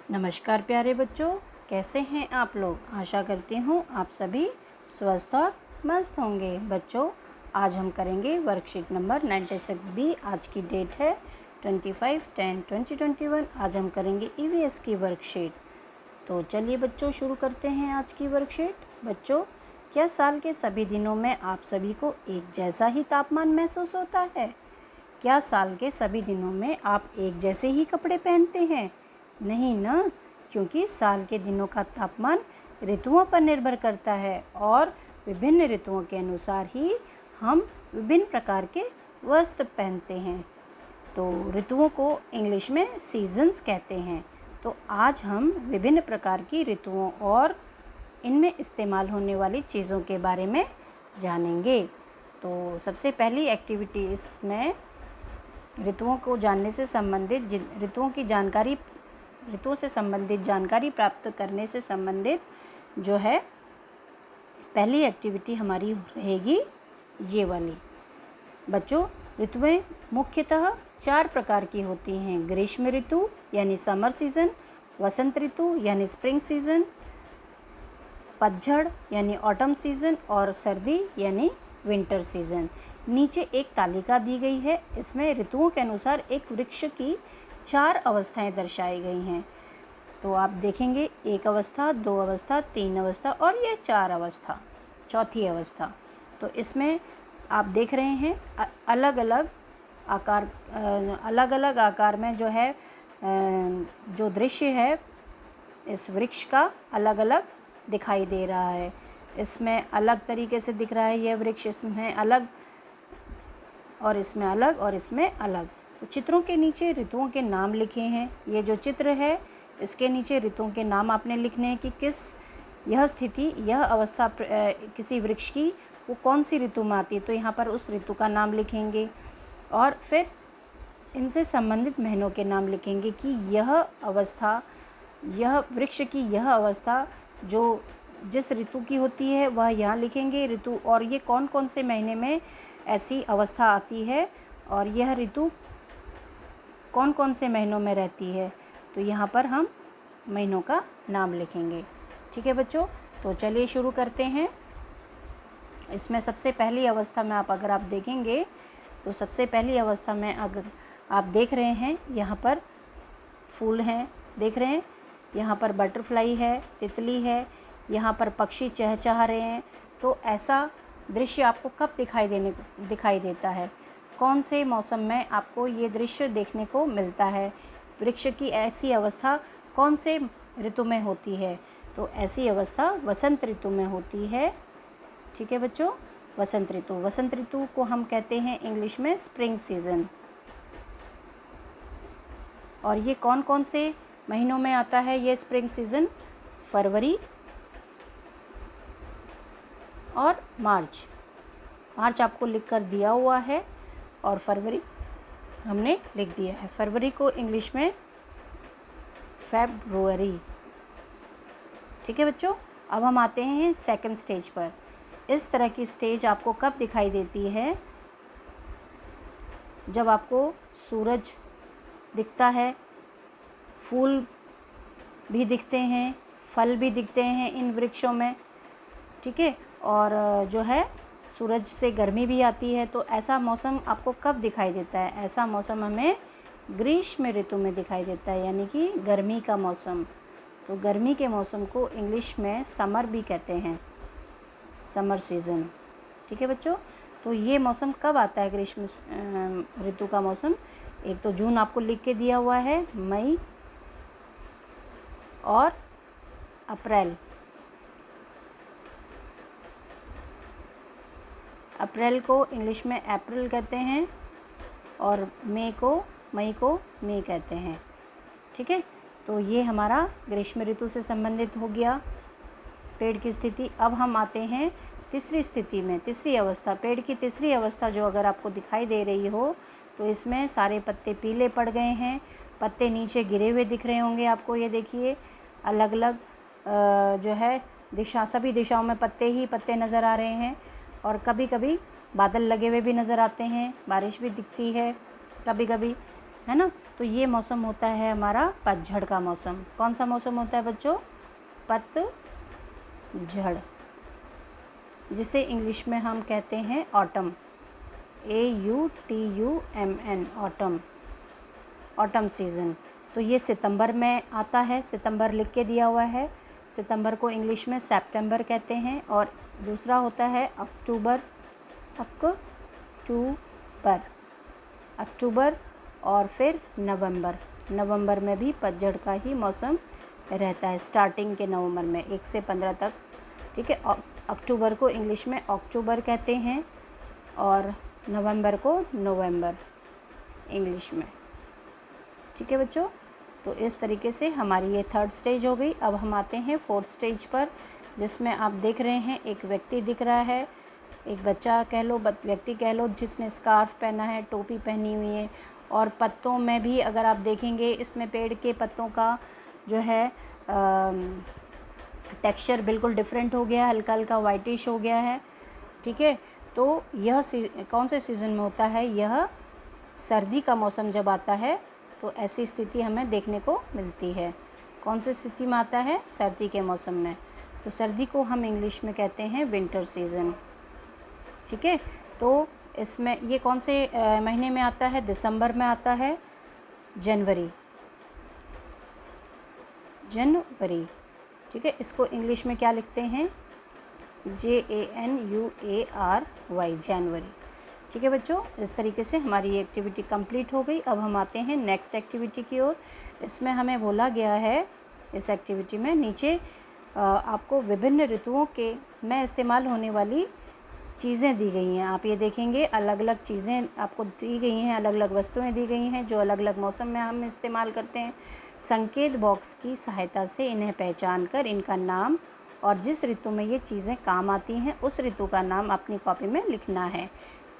नमस्कार प्यारे बच्चों, कैसे हैं आप लोग। आशा करती हूँ आप सभी स्वस्थ और मस्त होंगे। बच्चों, आज हम करेंगे वर्कशीट नंबर 96 बी। आज की डेट है 25/10/2021। आज हम करेंगे ईवीएस की वर्कशीट। तो चलिए बच्चों, शुरू करते हैं आज की वर्कशीट। बच्चों, क्या साल के सभी दिनों में आप सभी को एक जैसा ही तापमान महसूस होता है? क्या साल के सभी दिनों में आप एक जैसे ही कपड़े पहनते हैं? नहीं ना, क्योंकि साल के दिनों का तापमान ऋतुओं पर निर्भर करता है और विभिन्न ऋतुओं के अनुसार ही हम विभिन्न प्रकार के वस्त्र पहनते हैं। तो ऋतुओं को इंग्लिश में सीजन्स कहते हैं। तो आज हम विभिन्न प्रकार की ऋतुओं और इनमें इस्तेमाल होने वाली चीज़ों के बारे में जानेंगे। तो सबसे पहली एक्टिविटी इसमें ऋतुओं को जानने से संबंधित ऋतुओं से संबंधित जानकारी प्राप्त करने से संबंधित जो है पहली एक्टिविटी हमारी रहेगी ये वाली। बच्चों, ऋतुएं मुख्यतः 4 प्रकार की होती हैं। ग्रीष्म ऋतु यानी समर सीजन, वसंत ऋतु यानी स्प्रिंग सीजन, पतझड़ यानी ऑटम सीजन और सर्दी यानी विंटर सीजन। नीचे एक तालिका दी गई है। इसमें ऋतुओं के अनुसार एक वृक्ष की 4 अवस्थाएं दर्शाई गई हैं। तो आप देखेंगे 1 अवस्था, 2 अवस्था, 3 अवस्था और ये 4 अवस्था, चौथी अवस्था। तो इसमें आप देख रहे हैं अलग अलग आकार में जो है जो दृश्य है इस वृक्ष का अलग अलग दिखाई दे रहा है। इसमें अलग तरीके से दिख रहा है यह वृक्ष, इसमें अलग और इसमें अलग और इसमें अलग। तो चित्रों के नीचे ऋतुओं के नाम लिखे हैं। ये जो चित्र है इसके नीचे ऋतुओं के नाम आपने लिखने हैं कि किस यह स्थिति, यह अवस्था किसी वृक्ष की वो कौन सी ऋतु में आती है। तो यहाँ पर उस ऋतु का नाम लिखेंगे और फिर इनसे संबंधित महीनों के नाम लिखेंगे कि यह अवस्था, यह वृक्ष की यह अवस्था जो जिस ऋतु की होती है वह यहाँ लिखेंगे ऋतु, और ये कौन कौन से महीने में ऐसी अवस्था आती है और यह ऋतु कौन कौन से महीनों में रहती है। तो यहाँ पर हम महीनों का नाम लिखेंगे। ठीक है बच्चों, तो चलिए शुरू करते हैं। इसमें सबसे पहली अवस्था में अगर आप देखेंगे तो सबसे पहली अवस्था में अगर आप देख रहे हैं यहाँ पर फूल हैं, देख रहे हैं यहाँ पर बटरफ्लाई है, तितली है, यहाँ पर पक्षी चहचहा रहे हैं। तो ऐसा दृश्य आपको कब दिखाई देता है? कौन से मौसम में आपको ये दृश्य देखने को मिलता है? वृक्ष की ऐसी अवस्था कौन से ऋतु में होती है? तो ऐसी अवस्था वसंत ऋतु में होती है। ठीक है बच्चों, वसंत ऋतु। वसंत ऋतु को हम कहते हैं इंग्लिश में स्प्रिंग सीजन। और ये कौन कौन से महीनों में आता है ये स्प्रिंग सीजन? फरवरी और मार्च। मार्च आपको लिख कर दिया हुआ है और फरवरी हमने लिख दिया है। फरवरी को इंग्लिश में फेब्रुअरी। ठीक है बच्चों, अब हम आते हैं सेकंड स्टेज पर। इस तरह की स्टेज आपको कब दिखाई देती है? जब आपको सूरज दिखता है, फूल भी दिखते हैं, फल भी दिखते हैं इन वृक्षों में। ठीक है, और जो है सूरज से गर्मी भी आती है। तो ऐसा मौसम आपको कब दिखाई देता है? ऐसा मौसम हमें ग्रीष्म ऋतु में दिखाई देता है, यानी कि गर्मी का मौसम। तो गर्मी के मौसम को इंग्लिश में समर भी कहते हैं, समर सीज़न। ठीक है बच्चों, तो ये मौसम कब आता है ग्रीष्म ऋतु का मौसम? एक तो जून आपको लिख के दिया हुआ है, मई और अप्रैल। अप्रैल को इंग्लिश में अप्रैल कहते हैं और मई को मई कहते हैं। ठीक है, तो ये हमारा ग्रीष्म ऋतु से संबंधित हो गया पेड़ की स्थिति। अब हम आते हैं तीसरी स्थिति में, तीसरी अवस्था। पेड़ की तीसरी अवस्था जो अगर आपको दिखाई दे रही हो तो इसमें सारे पत्ते पीले पड़ गए हैं, पत्ते नीचे गिरे हुए दिख रहे होंगे आपको। ये देखिए अलग अलग जो है सभी दिशाओं में पत्ते ही पत्ते नज़र आ रहे हैं और कभी कभी बादल लगे हुए भी नज़र आते हैं, बारिश भी दिखती है कभी कभी, है ना। तो ये मौसम होता है हमारा पतझड़ का मौसम। कौन सा मौसम होता है बच्चों? पतझड़, जिसे इंग्लिश में हम कहते हैं autumn, AUTUMN, autumn, autumn season. तो ये सितंबर में आता है, सितंबर लिख के दिया हुआ है। सितंबर को इंग्लिश में सितंबर कहते हैं। और दूसरा होता है अक्टूबर, अक्टूबर और फिर नवंबर में भी पतझड़ का ही मौसम रहता है, स्टार्टिंग के नवंबर में 1 से 15 तक। ठीक है, अक्टूबर को इंग्लिश में अक्टूबर कहते हैं और नवंबर को नवंबर इंग्लिश में। ठीक है बच्चों, तो इस तरीके से हमारी ये 3rd स्टेज हो गई। अब हम आते हैं 4th स्टेज पर, जिसमें आप देख रहे हैं एक व्यक्ति दिख रहा है, एक बच्चा कह लो, व्यक्ति कह लो, जिसने स्कार्फ पहना है, टोपी पहनी हुई है। और पत्तों में भी अगर आप देखेंगे, इसमें पेड़ के पत्तों का जो है टेक्सचर बिल्कुल डिफरेंट हो गया है, हल्का हल्का वाइटिश हो गया है। ठीक है, तो यह कौन से सीज़न में होता है? यह सर्दी का मौसम जब आता है तो ऐसी स्थिति हमें देखने को मिलती है। कौन सी स्थिति में आता है? सर्दी के मौसम में। तो सर्दी को हम इंग्लिश में कहते हैं विंटर सीज़न। ठीक है, तो इसमें ये कौन से महीने में आता है? दिसंबर में आता है, जनवरी। ठीक है, इसको इंग्लिश में क्या लिखते हैं? JANUARY, जनवरी। ठीक है बच्चों, इस तरीके से हमारी ये एक्टिविटी कंप्लीट हो गई। अब हम आते हैं नेक्स्ट एक्टिविटी की ओर। इसमें हमें बोला गया है, इस एक्टिविटी में नीचे आपको विभिन्न ऋतुओं के में इस्तेमाल होने वाली चीज़ें दी गई हैं। आप ये देखेंगे अलग अलग चीज़ें आपको दी गई हैं, अलग अलग वस्तुएं दी गई हैं जो अलग अलग मौसम में हम इस्तेमाल करते हैं। संकेत बॉक्स की सहायता से इन्हें पहचान कर इनका नाम और जिस ऋतु में ये चीज़ें काम आती हैं उस ऋतु का नाम अपनी कॉपी में लिखना है।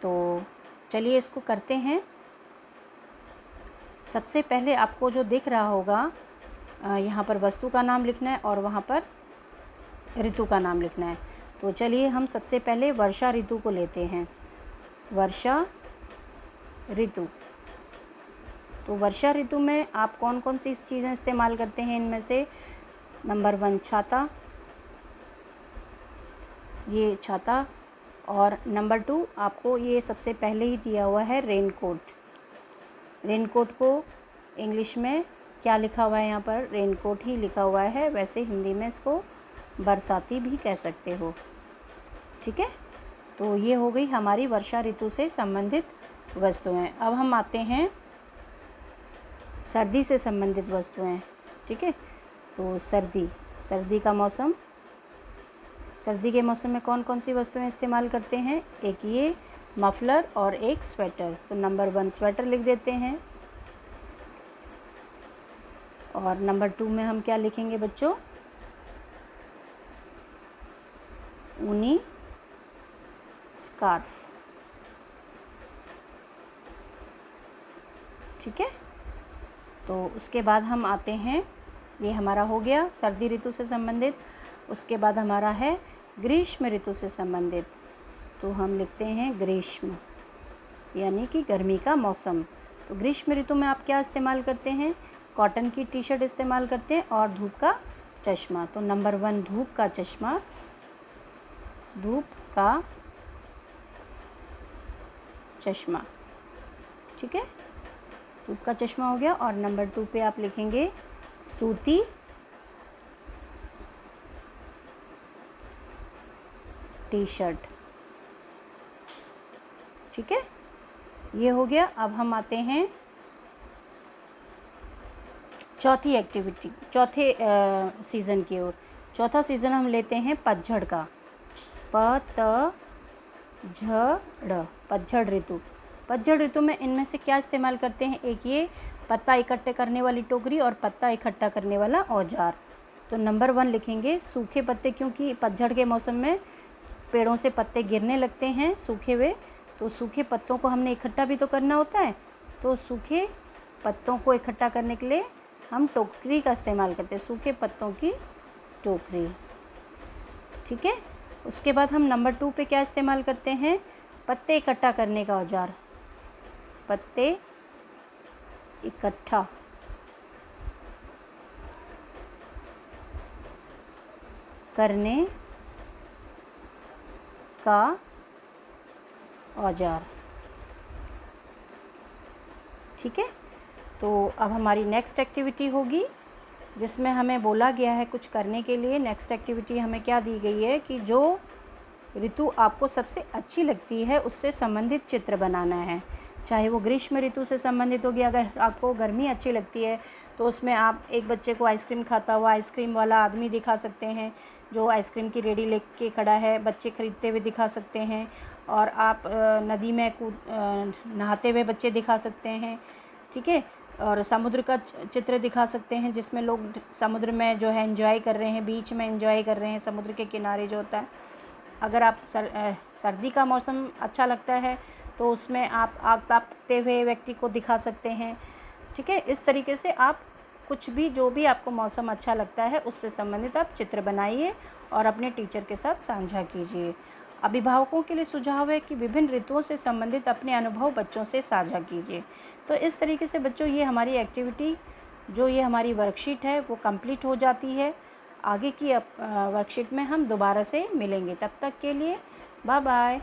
तो चलिए इसको करते हैं। सबसे पहले आपको जो दिख रहा होगा, यहाँ पर वस्तु का नाम लिखना है और वहाँ पर ऋतु का नाम लिखना है। तो चलिए हम सबसे पहले वर्षा ऋतु को लेते हैं। वर्षा ऋतु, तो वर्षा ऋतु में आप कौन कौन सी चीज़ें इस्तेमाल करते हैं? इनमें से नंबर 1 छाता, ये छाता। और नंबर 2 आपको ये सबसे पहले ही दिया हुआ है रेनकोट। रेनकोट को इंग्लिश में क्या लिखा हुआ है? यहाँ पर रेनकोट ही लिखा हुआ है, वैसे हिंदी में इसको बरसाती भी कह सकते हो। ठीक है, तो ये हो गई हमारी वर्षा ऋतु से संबंधित वस्तुएं। अब हम आते हैं सर्दी से संबंधित वस्तुएं। ठीक है, तो सर्दी का मौसम। सर्दी के मौसम में कौन कौन सी वस्तुएं इस्तेमाल करते हैं? एक ये मफलर और एक स्वेटर। तो नंबर 1 स्वेटर लिख देते हैं। और नंबर 2 में हम क्या लिखेंगे बच्चों? ऊनी स्कार्फ। ठीक है, तो उसके बाद हम आते हैं, ये हमारा हो गया सर्दी ऋतु से संबंधित। उसके बाद हमारा है ग्रीष्म ऋतु से संबंधित। तो हम लिखते हैं ग्रीष्म, यानी कि गर्मी का मौसम। तो ग्रीष्म ऋतु में आप क्या इस्तेमाल करते हैं? कॉटन की टी-शर्ट इस्तेमाल करते हैं और धूप का चश्मा। तो नंबर 1 धूप का चश्मा, ठीक है, धूप का चश्मा हो गया। और नंबर 2 पे आप लिखेंगे सूती टी-शर्ट। ठीक है, ये हो गया। अब हम आते हैं चौथे सीज़न की ओर। चौथा सीज़न हम लेते हैं पतझड़ का। पतझड़ ऋतु। पतझड़ ऋतु में इनमें से क्या इस्तेमाल करते हैं? एक ये पत्ता इकट्ठे करने वाली टोकरी और पत्ता इकट्ठा करने वाला औजार। तो नंबर 1 लिखेंगे सूखे पत्ते, क्योंकि पतझड़ के मौसम में पेड़ों से पत्ते गिरने लगते हैं सूखे हुए। तो सूखे पत्तों को हमने इकट्ठा भी तो करना होता है, तो सूखे पत्तों को इकट्ठा करने के लिए हम टोकरी का इस्तेमाल करते हैं, सूखे पत्तों की टोकरी। ठीक है, उसके बाद हम नंबर 2 पे क्या इस्तेमाल करते हैं? पत्ते इकट्ठा करने का औजार। पत्ते इकट्ठा करने का औजार। ठीक है, तो अब हमारी नेक्स्ट एक्टिविटी होगी जिसमें हमें बोला गया है कुछ करने के लिए। नेक्स्ट एक्टिविटी हमें क्या दी गई है कि जो ऋतु आपको सबसे अच्छी लगती है उससे संबंधित चित्र बनाना है। चाहे वो ग्रीष्म ऋतु से संबंधित होगी, अगर आपको गर्मी अच्छी लगती है तो उसमें आप एक बच्चे को आइसक्रीम खाता हुआ आइसक्रीम वाला आदमी दिखा सकते हैं जो आइसक्रीम की रेडी लेके खड़ा है, बच्चे खरीदते हुए दिखा सकते हैं। और आप नदी में नहाते हुए बच्चे दिखा सकते हैं। ठीक है, और समुद्र का चित्र दिखा सकते हैं जिसमें लोग समुद्र में जो है एंजॉय कर रहे हैं, बीच में एंजॉय कर रहे हैं, समुद्र के किनारे जो होता है। अगर आप सर्दी का मौसम अच्छा लगता है तो उसमें आप आग तापते हुए व्यक्ति को दिखा सकते हैं। ठीक है, इस तरीके से आप कुछ भी, जो भी आपको मौसम अच्छा लगता है उससे संबंधित आप चित्र बनाइए और अपने टीचर के साथ साझा कीजिए। अभिभावकों के लिए सुझाव है कि विभिन्न ऋतुओं से संबंधित अपने अनुभव बच्चों से साझा कीजिए। तो इस तरीके से बच्चों ये हमारी एक्टिविटी, जो ये हमारी वर्कशीट है वो कंप्लीट हो जाती है। आगे की वर्कशीट में हम दोबारा से मिलेंगे, तब तक के लिए बाय बाय।